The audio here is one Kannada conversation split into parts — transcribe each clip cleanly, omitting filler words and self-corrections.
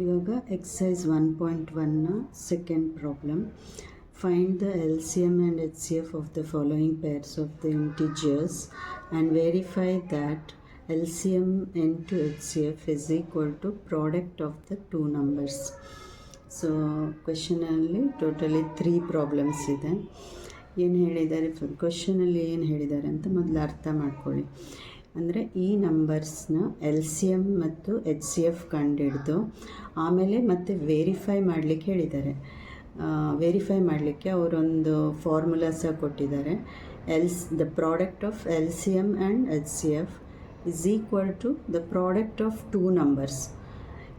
ಇವಾಗ ಎಕ್ಸಸೈಸ್ 1.1ನ second problem. Find the LCM and HCF of the following pairs of the integers and verify that LCM into HCF is equal to product of the two numbers. So ಕ್ವೆಶನಲ್ಲಿ ಟೋಟಲಿ 3 ಪ್ರಾಬ್ಲಮ್ಸ್ ಇದೆ. ಏನು ಹೇಳಿದ್ದಾರೆ, ಕ್ವೆಶನಲ್ಲಿ ಏನು ಹೇಳಿದ್ದಾರೆ ಅಂತ ಮೊದಲು ಅರ್ಥ ಮಾಡ್ಕೊಳ್ಳಿ. ಅಂದರೆ ಈ ನಂಬರ್ಸ್ನ LCM ಮತ್ತು HCF ಕಂಡುಹಿಡಿದು ಆಮೇಲೆ ಮತ್ತೆ ವೆರಿಫೈ ಮಾಡಲಿಕ್ಕೆ ಹೇಳಿದ್ದಾರೆ. ವೆರಿಫೈ ಮಾಡಲಿಕ್ಕೆ ಅವರೊಂದು ಫಾರ್ಮುಲಾ ಸಹ ಕೊಟ್ಟಿದ್ದಾರೆ. The product of LCM and HCF is equal to the product of two numbers.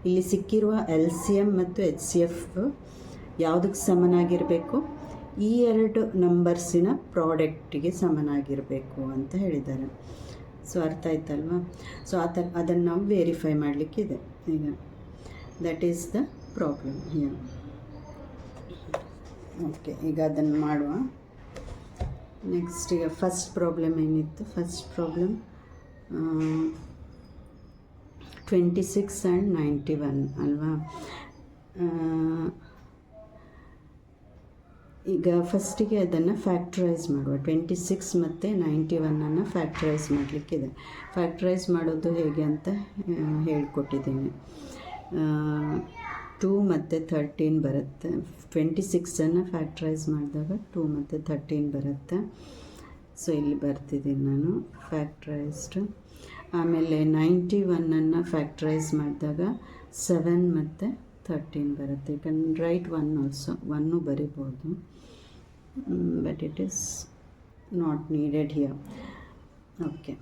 ಇಲ್ಲಿ ಸಿಕ್ಕಿರುವ LCM ಮತ್ತು HCF ಯಾವುದಕ್ಕೆ ಸಮನಾಗಿರಬೇಕು? ಈ ಎರಡು ನಂಬರ್ಸಿನ ಪ್ರಾಡಕ್ಟಿಗೆ ಸಮನಾಗಿರಬೇಕು ಅಂತ ಹೇಳಿದ್ದಾರೆ. ಸೊ ಅರ್ಥ ಆಯ್ತಲ್ವಾ? ಸೊ ಅದನ್ನು ನಾವು ವೆರಿಫೈ ಮಾಡಲಿಕ್ಕಿದೆ ಈಗ. That is the problem here. Okay, ಈಗ ಅದನ್ನು ಮಾಡುವ. ನೆಕ್ಸ್ಟ್ ಈಗ ಫಸ್ಟ್ ಪ್ರಾಬ್ಲಮ್ ಏನಿತ್ತು? ಫಸ್ಟ್ ಪ್ರಾಬ್ಲಮ್ 26 ಆ್ಯಂಡ್ 91 ಅಲ್ವಾ? ಈಗ ಫಸ್ಟಿಗೆ ಅದನ್ನು ಫ್ಯಾಕ್ಟ್ರೈಸ್ ಮಾಡುವ. 26 ಮತ್ತು 91 ಫ್ಯಾಕ್ಟ್ರೈಸ್ ಮಾಡಲಿಕ್ಕಿದೆ. ಫ್ಯಾಕ್ಟ್ರೈಸ್ ಮಾಡೋದು ಹೇಗೆ ಅಂತ ಹೇಳ್ಕೊಟ್ಟಿದ್ದೀನಿ. 2 ಮತ್ತು 13 ಬರುತ್ತೆ. 26 ಫ್ಯಾಕ್ಟ್ರೈಸ್ ಮಾಡಿದಾಗ 2 ಮತ್ತು 13 ಬರುತ್ತೆ. ಸೊ ಇಲ್ಲಿ ಬರ್ತಿದ್ದೀನಿ ನಾನು ಫ್ಯಾಕ್ಟ್ರೈಸ್ಡ್. ಆಮೇಲೆ 91 ಫ್ಯಾಕ್ಟ್ರೈಸ್ ಮಾಡಿದಾಗ 7 ಮತ್ತು 13 ಬರುತ್ತೆ. ಯು ಕ್ಯಾನ್ ರೈಟ್ 1 ಆಲ್ಸೋ, 1 ಬರಿಬೋದು, but it is not needed here. Okay,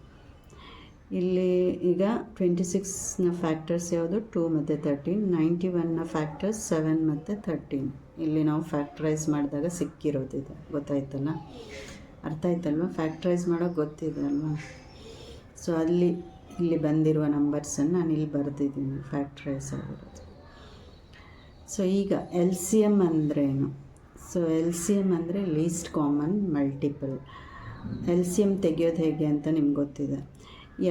ಇಲ್ಲಿ ಈಗ 26ನ ಫ್ಯಾಕ್ಟರ್ಸ್ ಯಾವುದು? 2 ಮತ್ತು 13. 91ನ ಫ್ಯಾಕ್ಟರ್ಸ್ 7 ಮತ್ತು 13. ಇಲ್ಲಿ ನಾವು ಫ್ಯಾಕ್ಟ್ರೈಸ್ ಮಾಡಿದಾಗ ಸಿಕ್ಕಿರೋದಿದೆ. ಗೊತ್ತಾಯ್ತಲ್ಲ? ಅರ್ಥ ಆಯ್ತಲ್ವ? ಫ್ಯಾಕ್ಟ್ರೈಸ್ ಮಾಡೋಕ್ಕೆ ಗೊತ್ತಿದೆ ಅಲ್ವಾ? ಸೊ ಇಲ್ಲಿ ಬಂದಿರುವ ನಂಬರ್ಸನ್ನು ನಾನು ಇಲ್ಲಿ ಬರೆದಿದ್ದೀನಿ, ಫ್ಯಾಕ್ಟ್ರೈಸ್ ಆಗಿರೋದು. ಸೊ ಈಗ LCM ಅಂದ್ರೇನು? ಸೊ LCM ಅಂದರೆ ಲೀಸ್ಟ್ ಕಾಮನ್ ಮಲ್ಟಿಪಲ್. LCM ತೆಗೆಯೋದು ಹೇಗೆ ಅಂತ ನಿಮ್ಗೆ ಗೊತ್ತಿದೆ.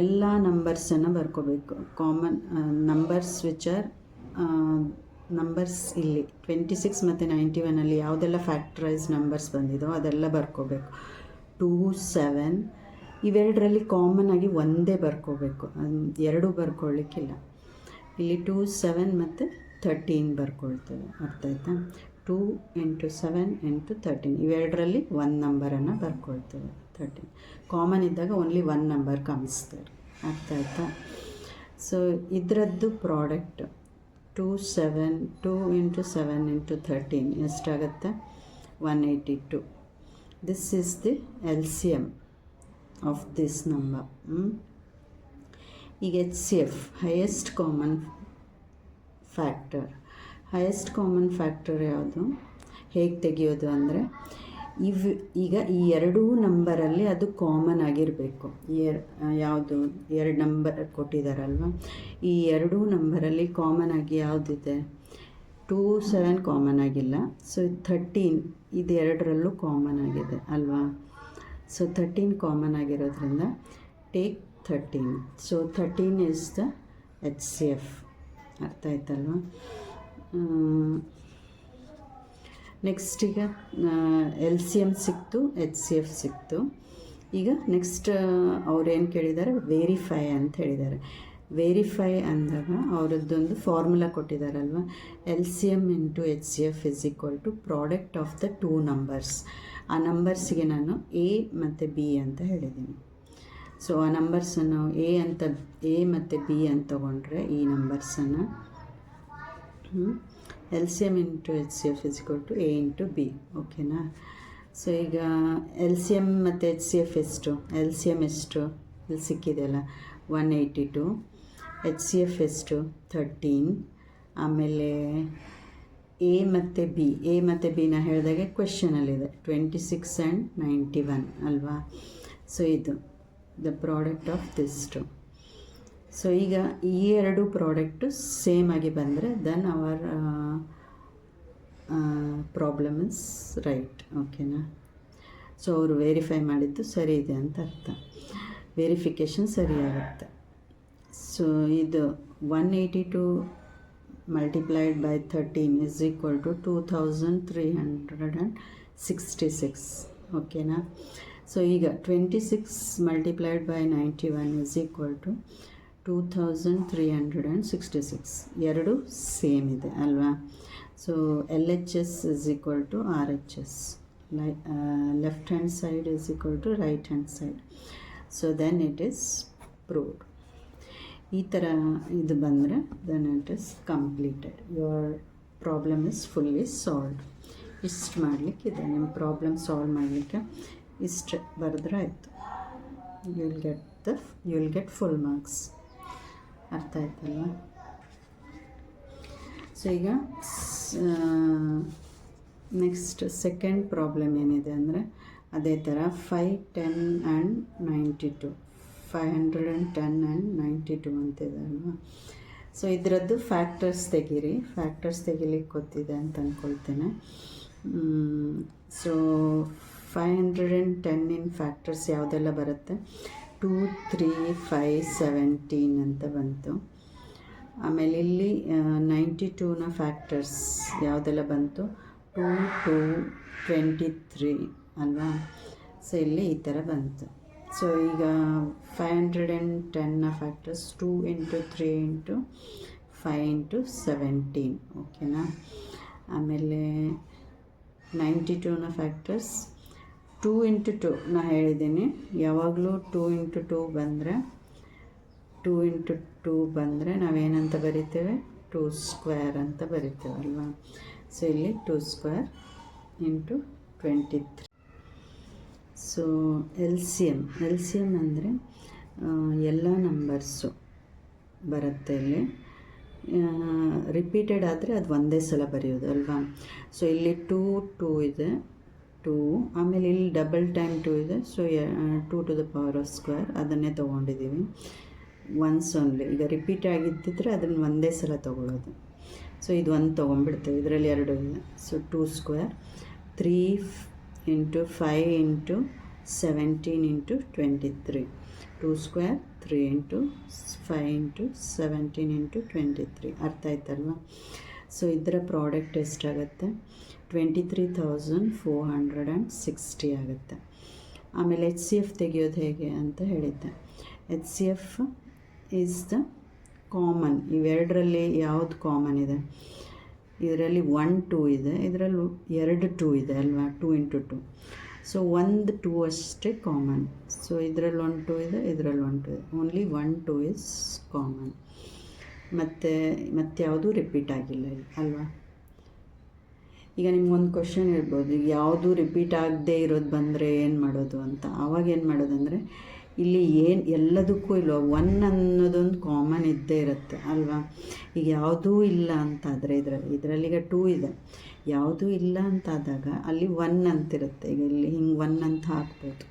ಎಲ್ಲ ನಂಬರ್ಸನ್ನು ಬರ್ಕೋಬೇಕು. Common numbers which are numbers ಇಲ್ಲಿ 26 ಮತ್ತು 91 ಯಾವುದೆಲ್ಲ ಫ್ಯಾಕ್ಟ್ರೈಸ್ ನಂಬರ್ಸ್ ಬಂದಿದೋ ಅದೆಲ್ಲ ಬರ್ಕೋಬೇಕು. 2, 7 ಇವೆರಡರಲ್ಲಿ ಕಾಮನ್ ಆಗಿ ಒಂದೇ ಬರ್ಕೋಬೇಕು, ಎರಡೂ ಬರ್ಕೊಳ್ಳಿಕ್ಕಿಲ್ಲ. ಇಲ್ಲಿ 2, 7 ಮತ್ತು 13 ಬರ್ಕೊಳ್ತೇವೆ. ಅರ್ಥ ಆಯ್ತಾ? 2 × 7 × 13 ಇವೆರಡರಲ್ಲಿ ಒಂದು ನಂಬರನ್ನು ಬರ್ಕೊಳ್ತೇವೆ. 13 ಕಾಮನ್ ಇದ್ದಾಗ ಓನ್ಲಿ 1 ನಂಬರ್ ಕಾಣಿಸ್ತಾರೆ. ಅರ್ಥ ಆಯ್ತಾ? ಸೊ ಇದರದ್ದು ಪ್ರಾಡಕ್ಟ್ 2 × 7 × 13 ಎಷ್ಟಾಗುತ್ತೆ? 182. This is the LCM of this number. ಈಗ HCF highest common factor. Highest common factor ಯಾವುದು? ಹೇಗೆ ತೆಗೆಯೋದು ಅಂದರೆ ಈಗ ಈ ಎರಡೂ ನಂಬರಲ್ಲಿ ಅದು ಕಾಮನ್ ಆಗಿರಬೇಕು. ಯಾವುದು? 2 ನಂಬರ್ ಕೊಟ್ಟಿದ್ದಾರಲ್ವ, ಈ ಎರಡೂ ನಂಬರಲ್ಲಿ ಕಾಮನ್ ಆಗಿ ಯಾವುದಿದೆ? 2, 7 ಕಾಮನ್ ಆಗಿಲ್ಲ. ಸೊ 13 ಇದು ಎರಡರಲ್ಲೂ ಕಾಮನ್ ಆಗಿದೆ ಅಲ್ವಾ? ಸೊ 13 ಕಾಮನ್ ಆಗಿರೋದ್ರಿಂದ take 13. So 13 is the HCF. ಅರ್ಥ ಆಯ್ತಲ್ವ? ನೆಕ್ಸ್ಟ್ ಈಗ LCM ಸಿಕ್ತು, HCF ಸಿಕ್ತು. ಈಗ ನೆಕ್ಸ್ಟ್ ಅವ್ರೇನು ಕೇಳಿದ್ದಾರೆ? ವೆರಿಫೈ ಅಂತ ಹೇಳಿದ್ದಾರೆ. ವೆರಿಫೈ ಅಂದಾಗ ಅವರದ್ದೊಂದು ಫಾರ್ಮುಲಾ ಕೊಟ್ಟಿದ್ದಾರಲ್ವ. LCM × HCF is equal to product of the two numbers. ಆ ನಂಬರ್ಸಿಗೆ ನಾನು A ಮತ್ತು B ಅಂತ ಹೇಳಿದ್ದೀನಿ. ಸೊ ಆ ನಂಬರ್ಸನ್ನು A ಮತ್ತು B ಅಂತ ತೊಗೊಂಡ್ರೆ ಈ ನಂಬರ್ಸನ್ನು LCM × HCF is equal to A × B. ಓಕೆನಾ? ಸೊ ಈಗ LCM ಮತ್ತು HCF ಎಷ್ಟು? LCM ಎಷ್ಟು? ಇಲ್ಲಿ ಸಿಕ್ಕಿದೆಯಲ್ಲ 182. HCF ಎಷ್ಟು? 13. ಆಮೇಲೆ A ಮತ್ತು Bನ ಹೇಳಿದಾಗೆ ಕ್ವೆಶನಲ್ಲಿದೆ 26 ಆ್ಯಂಡ್ 91 ಅಲ್ವಾ? ಸೊ ಇದು the product of this two. So ಈಗ ಈ ಎರಡು ಪ್ರಾಡಕ್ಟು ಸೇಮ್ ಆಗಿ ಬಂದರೆ then our problem is right. ಓಕೆನಾ? ಸೊ ಅವರು ವೆರಿಫೈ ಮಾಡಿದ್ದು ಸರಿ ಇದೆ ಅಂತ ಅರ್ಥ. ವೆರಿಫಿಕೇಷನ್ ಸರಿಯಾಗುತ್ತೆ. ಸೊ ಇದು 182 multiplied by 13 is equal to 2366. ಓಕೆನಾ. ಸೊ ಈಗ 26 multiplied by 91 is equal to 2366. ಎರಡು ಸೇಮ್ ಇದೆ ಅಲ್ವಾ. So LHS is equal to RHS. Left hand side is equal to right hand side. So then it is proved. ಈ ಥರ ಇದು ಬಂದರೆ then it is completed. Your problem is fully solved. ಇಷ್ಟು ಮಾಡಲಿಕ್ಕಿದೆ ನಿಮ್ಮ ಪ್ರಾಬ್ಲಮ್ ಸಾಲ್ವ್ ಮಾಡಲಿಕ್ಕೆ. ಇಷ್ಟು ಬರೆದ್ರೆ ಆಯಿತು. You will get full marks. ಅರ್ಥ ಆಯ್ತಲ್ಲ. ಸೊ ಈಗ ನೆಕ್ಸ್ಟ್ ಸೆಕೆಂಡ್ ಪ್ರಾಬ್ಲಮ್ ಏನಿದೆ ಅಂದರೆ ಅದೇ ಥರ 5, 10 ಆ್ಯಂಡ್ 92, 510 ಆ್ಯಂಡ್ 92 ಅಂತಿದೆ ಅಲ್ವಾ. ಸೊ ಇದರದ್ದು ಫ್ಯಾಕ್ಟರ್ಸ್ ತೆಗೀರಿ. ಫ್ಯಾಕ್ಟರ್ಸ್ ತೆಗಿಲಿಕ್ಕೆ ಗೊತ್ತಿದೆ ಅಂತ ಅಂದ್ಕೊಳ್ತೇನೆ. ಸೊ 510 ಇನ್ ಫ್ಯಾಕ್ಟರ್ಸ್ ಯಾವುದೆಲ್ಲ ಬರುತ್ತೆ? 2, 3, 5, 17 ಅಂತ ಬಂತು. ಆಮೇಲೆ ಇಲ್ಲಿ 92ನ ಫ್ಯಾಕ್ಟರ್ಸ್ ಯಾವುದೆಲ್ಲ ಬಂತು? 2, 2, 23 ಅಲ್ವಾ. ಸೊ ಇಲ್ಲಿ ಈ ಥರ ಬಂತು. ಸೊ ಈಗ 510ನ ಫ್ಯಾಕ್ಟರ್ಸ್ 2 × 3 × 5 × 17. ಓಕೆನಾ. ಆಮೇಲೆ 92ನ ಫ್ಯಾಕ್ಟರ್ಸ್ 2 × 2 ನಾ ಹೇಳಿದ್ದೀನಿ. ಯಾವಾಗಲೂ 2 × 2 ಬಂದರೆ 2 × 2 ಬಂದರೆ ನಾವೇನಂತ ಬರಿತೇವೆ? 2 ಸ್ಕ್ವೇರ್ ಅಂತ ಬರಿತೇವೆ ಅಲ್ವಾ. ಸೊ ಇಲ್ಲಿ 2 square × 23. So L C M ಅಂದರೆ ಎಲ್ಲ ನಂಬರ್ಸು ಬರುತ್ತೆ ಇಲ್ಲಿ. ರಿಪೀಟೆಡ್ ಆದರೆ ಅದು ಒಂದೇ ಸಲ ಬರೆಯೋದು ಅಲ್ವಾ. ಸೊ ಇಲ್ಲಿ 2, 2 ಇದೆ, 2. ಆಮೇಲೆ ಇಲ್ಲಿ ಡಬಲ್ ಟೈಮ್ 2 ಇದೆ. So 2 to the power of square ಅದನ್ನೇ ತೊಗೊಂಡಿದ್ದೀವಿ. Once only. ಈಗ ರಿಪೀಟ್ ಆಗಿದ್ದಿದ್ರೆ ಅದನ್ನು ಒಂದೇ ಸಲ ತೊಗೊಳ್ಳೋದು. ಸೊ ಇದು ಒಂದು ತೊಗೊಂಡ್ಬಿಡ್ತೇವೆ. ಇದರಲ್ಲಿ 2 ಇದೆ. So 2 square 3 × 5 × 17 × 23. 2 ಸ್ಕ್ವೇರ್ 3 × 5 × 17 × 23. ಅರ್ಥ ಆಯ್ತಲ್ವ. ಸೊ ಇದರ ಪ್ರಾಡಕ್ಟ್ ಎಷ್ಟಾಗುತ್ತೆ? 23,460 ಆಗುತ್ತೆ. ಆಮೇಲೆ HCF ತೆಗೆಯೋದು ಹೇಗೆ ಅಂತ ಹೇಳಿದ್ದೆ. HCF is the common. ಇವೆರಡರಲ್ಲಿ ಯಾವುದು ಕಾಮನ್ ಇದೆ? ಇದರಲ್ಲಿ 1, 2 ಇದೆ, ಇದರಲ್ಲಿ 2 2 ಇದೆ ಅಲ್ವಾ. 2 × 2. ಸೊ 1, 2 ಅಷ್ಟೇ ಕಾಮನ್. ಸೊ ಇದರಲ್ಲಿ 1, 2 ಇದೆ, ಇದರಲ್ಲಿ 1, 2 ಇದೆ. Only 1, 2 is common. ಮತ್ತು ಯಾವುದು ರಿಪೀಟ್ ಆಗಿಲ್ಲ ಇಲ್ಲಿ ಅಲ್ವಾ. ಈಗ ನಿಮ್ಗೊಂದು ಕ್ವಶನ್ ಇರ್ಬೋದು, ಈಗ ಯಾವುದು ರಿಪೀಟ್ ಆಗದೆ ಇರೋದು ಬಂದರೆ ಏನು ಮಾಡೋದು ಅಂತ. ಆವಾಗ ಏನು ಮಾಡೋದಂದರೆ ಇಲ್ಲಿ ಎಲ್ಲದಕ್ಕೂ ಇಲ್ವ 1 ಅನ್ನೋದೊಂದು ಕಾಮನ್ ಇದ್ದೇ ಇರುತ್ತೆ ಅಲ್ವಾ. ಈಗ ಯಾವುದೂ ಇಲ್ಲ ಅಂತಾದರೆ ಇದರಲ್ಲಿ ಈಗ 2 ಇದೆ, ಯಾವುದೂ ಇಲ್ಲ ಅಂತಾದಾಗ ಅಲ್ಲಿ 1 ಅಂತಿರುತ್ತೆ. ಈಗ ಇಲ್ಲಿ ಹಿಂಗೆ 1 ಅಂತ ಹಾಕ್ಬೋದು.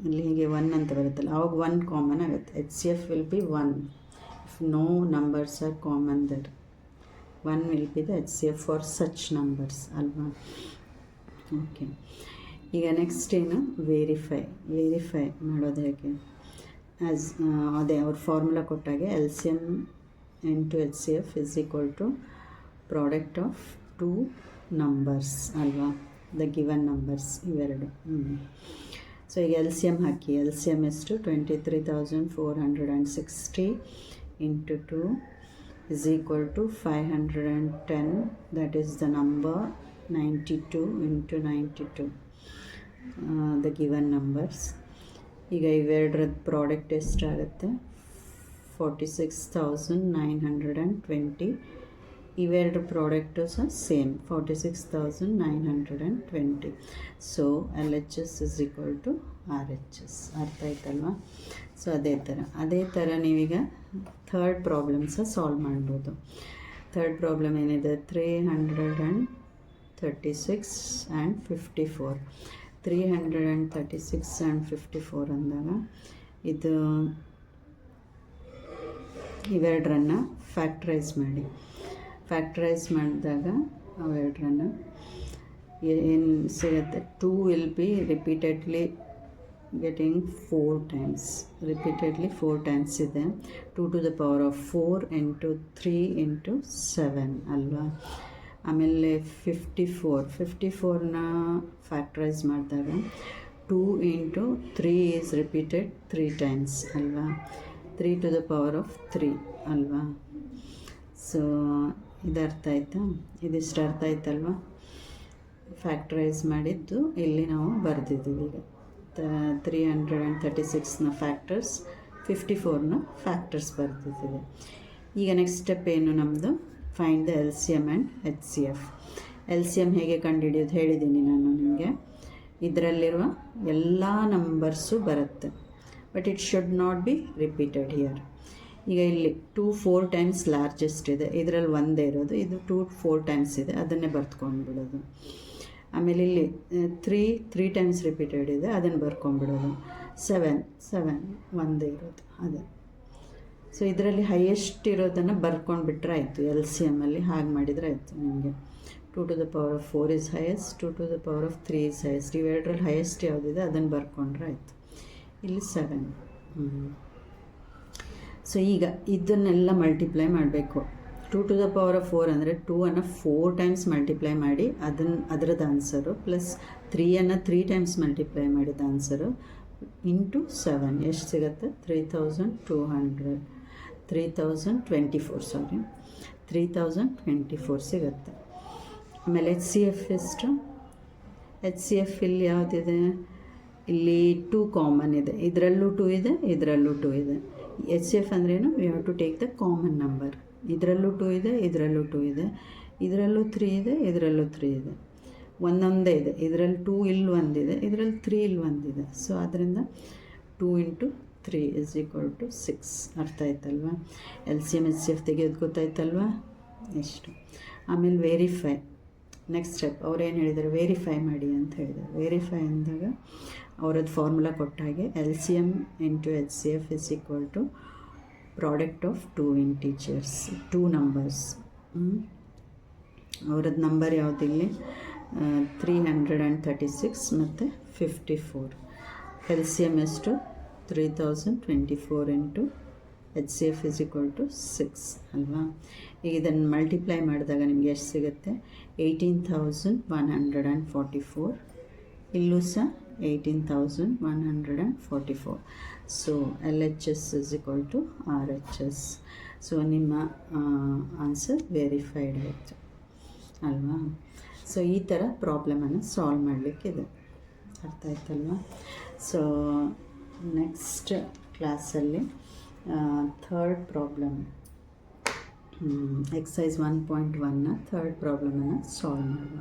ಇಲ್ಲಿ ಹೀಗೆ 1 ಅಂತ ಬರುತ್ತಲ್ಲ, ಆವಾಗ 1 ಕಾಮನ್ ಆಗುತ್ತೆ. HCF will be 1 if no numbers are common there. 1 will be the HCF for such numbers ಅಲ್ವಾ. ಓಕೆ. ಈಗ ನೆಕ್ಸ್ಟ್ ಏನು? ವೆರಿಫೈ ಮಾಡೋದು ಹೇಗೆ? ಅದೇ ಅವ್ರ ಫಾರ್ಮುಲಾ ಕೊಟ್ಟಾಗೆ LCM × HCF is equal to product of 2 numbers ಅಲ್ವಾ. ದ ಗಿವನ್ ನಂಬರ್ಸ್ ಇವೆರಡು. ಸೊ ಈಗ LCM ಹಾಕಿ. LCM ಎಷ್ಟು? 23,460 × 2 is equal to 510. That is the number 92 × 92. The given numbers. ಈಗ ಇವೆರಡರದ್ದು ಪ್ರಾಡಕ್ಟ್ ಎಷ್ಟಾಗುತ್ತೆ? 46,920. ಇವೆರಡು ಪ್ರಾಡಕ್ಟು ಸಹ same 46,920. So LHS is equal to RHS. ಅರ್ಥ ಆಯ್ತಲ್ವ. ಸೊ ಅದೇ ಥರ ನೀವೀಗ ಥರ್ಡ್ ಪ್ರಾಬ್ಲಮ್ ಸಹ ಸಾಲ್ವ್ ಮಾಡ್ಬೋದು. ಥರ್ಡ್ ಪ್ರಾಬ್ಲಮ್ ಏನಿದೆ? 336 ಆ್ಯಂಡ್ 54. 336 ಆ್ಯಂಡ್ 54 ಅಂದಾಗ ಇದು ಇವೆರಡರನ್ನು ಫ್ಯಾಕ್ಟ್ರೈಸ್ ಮಾಡಿ. ಫ್ಯಾಕ್ಟ್ರೈಸ್ ಮಾಡಿದಾಗ ಅವೆರಡರನ್ನು ಏನು ಸಿಗುತ್ತೆ? 2 will be repeatedly getting 4 times, repeatedly 4 times ಇದೆ. 2 to the power of 4 into 3 into 7 ಅಲ್ವಾ. ಆಮೇಲೆ 54ನ ಫ್ಯಾಕ್ಟ್ರೈಸ್ ಮಾಡಿದಾಗ 2 into 3 is repeated 3 times ಅಲ್ವಾ. 3 to the power of 3 ಅಲ್ವಾ. ಸೊ ಇದು ಅರ್ಥ ಆಯ್ತಾ, ಇದಿಷ್ಟು ಅರ್ಥ ಆಯ್ತಲ್ವ. ಫ್ಯಾಕ್ಟ್ರೈಸ್ ಮಾಡಿದ್ದು ಇಲ್ಲಿ ನಾವು ಬರೆದಿದ್ದೀವಿ. ಈಗ 336ನ ಫ್ಯಾಕ್ಟರ್ಸ್, 54ನ ಫ್ಯಾಕ್ಟರ್ಸ್ ಬರೆದಿದ್ದೀವಿ. ಈಗ ನೆಕ್ಸ್ಟ್ ಸ್ಟೆಪ್ ಏನು ನಮ್ಮದು, find the LCM and HCF. LCM ಹೇಗೆ ಕಂಡುಹಿಡಿಯೋದು ಹೇಳಿದ್ದೀನಿ ನಾನು ನಿಮಗೆ. ಇದರಲ್ಲಿರುವ ಎಲ್ಲ ನಂಬರ್ಸು ಬರುತ್ತೆ, but it should not be repeated here. ಈಗ ಇಲ್ಲಿ 2 4 ಟೈಮ್ಸ್ ಲಾರ್ಜೆಸ್ಟ್ ಇದೆ, ಇದರಲ್ಲಿ ಒಂದೇ ಇರೋದು, ಇದು 2 4 ಟೈಮ್ಸ್ ಇದೆ, ಅದನ್ನೇ ಬರ್ತ್ಕೊಂಡ್ಬಿಡೋದು. ಆಮೇಲೆ ಇಲ್ಲಿ 3 ಟೈಮ್ಸ್ ರಿಪೀಟೆಡ್ ಇದೆ, ಅದನ್ನು ಬರ್ಕೊಂಡ್ಬಿಡೋದು. 7 ಒಂದೇ ಇರೋದು ಅದೇ. ಸೊ ಇದರಲ್ಲಿ ಹೈಯೆಸ್ಟ್ ಇರೋದನ್ನು ಬರ್ಕೊಂಡ್ಬಿಟ್ರೆ ಆಯಿತು. LCMಲ್ಲಿ ಹಾಗೆ ಮಾಡಿದರೆ ಆಯಿತು ನಿಮಗೆ. 2 to the power of 4 is highest, 2 to the power of 3 is highest. ಇವೆರಡರಲ್ಲಿ highest ಯಾವುದಿದೆ ಅದನ್ನು ಬರ್ಕೊಂಡ್ರೆ ಆಯಿತು. ಇಲ್ಲಿ 7. ಸೊ ಈಗ ಇದನ್ನೆಲ್ಲ ಮಲ್ಟಿಪ್ಲೈ ಮಾಡಬೇಕು. 2 to the power of 4 ಅಂದರೆ 2ಅನ್ನು 4 ಟೈಮ್ಸ್ ಮಲ್ಟಿಪ್ಲೈ ಮಾಡಿ ಅದರದ್ದು ಆನ್ಸರು, ಪ್ಲಸ್ 3ಅನ್ನು 3 ಟೈಮ್ಸ್ ಮಲ್ಟಿಪ್ಲೈ ಮಾಡಿದ ಆನ್ಸರು, ಇಂಟು 7 ಎಷ್ಟು ಸಿಗುತ್ತೆ? 3024 ಸಿಗುತ್ತೆ. ಆಮೇಲೆ HCF ಎಷ್ಟು? HCF ಇಲ್ಲಿ ಯಾವುದಿದೆ? ಇಲ್ಲಿ 2 ಕಾಮನ್ ಇದೆ, ಇದರಲ್ಲೂ 2 ಇದೆ, ಇದರಲ್ಲೂ 2 ಇದೆ. HCF ಅಂದ್ರೇನು? You have to take the common number. ಇದರಲ್ಲೂ 2 ಇದೆ, ಇದರಲ್ಲೂ 2 ಇದೆ, ಇದರಲ್ಲೂ 3 ಇದೆ, ಇದರಲ್ಲೂ 3 ಇದೆ, ಒಂದೊಂದೇ ಇದೆ. ಇದರಲ್ಲಿ 2 ಇಲ್ಲಿ ಒಂದಿದೆ, ಇದರಲ್ಲಿ 3 ಇಲ್ಲಿ ಒಂದಿದೆ. ಸೊ ಅದರಿಂದ 2 into 3 is equal to 6. ಅರ್ಥ ಆಯ್ತಲ್ವ? LCM HCF ತೆಗೆಯೋದು ಗೊತ್ತಾಯ್ತಲ್ವ? ಎಷ್ಟು. ಆಮೇಲೆ ವೆರಿಫೈ, ನೆಕ್ಸ್ಟ್ ಸ್ಟೆಪ್ ಅವ್ರೇನು ಹೇಳಿದ್ದಾರೆ? ವೆರಿಫೈ ಮಾಡಿ ಅಂತ ಹೇಳಿದ್ದಾರೆ. ವೆರಿಫೈ ಅಂದಾಗ ಅವರದ್ದು ಫಾರ್ಮುಲಾ ಕೊಟ್ಟ ಹಾಗೆ LCM into HCF is equal to product of 2 integers, 2 numbers. ಅವರದ್ದು ನಂಬರ್ ಯಾವುದಿಲ್ಲಿ? 336 ಮತ್ತು 54. LCM ಎಷ್ಟು? 3024 into HCF is equal to 6 ಅಲ್ವಾ. ಈಗ ಇದನ್ನು ಮಲ್ಟಿಪ್ಲೈ ಮಾಡಿದಾಗ ನಿಮಗೆ ಎಷ್ಟು ಸಿಗುತ್ತೆ? 18,144. ಇಲ್ಲೂ ಸಹ 18,144. So LHS is equal to RHS. So ನಿಮ್ಮ ಆನ್ಸರ್ ವೆರಿಫೈಡ್ ಆಯಿತು ಅಲ್ವಾ. ಸೊ ಈ ಥರ ಪ್ರಾಬ್ಲಮನ್ನು ಸಾಲ್ವ್ ಮಾಡಲಿಕ್ಕಿದೆ. ಅರ್ಥ ಆಯ್ತಲ್ವಾ? ಸೊ ನೆಕ್ಸ್ಟ್ ಕ್ಲಾಸಲ್ಲಿ ಥರ್ಡ್ ಪ್ರಾಬ್ಲಮ್, ಎಕ್ಸಸೈಸ್ 1.1ನ ಥರ್ಡ್ ಪ್ರಾಬ್ಲಮನ್ನು ಸಾಲ್ವ್ ಮಾಡುವ.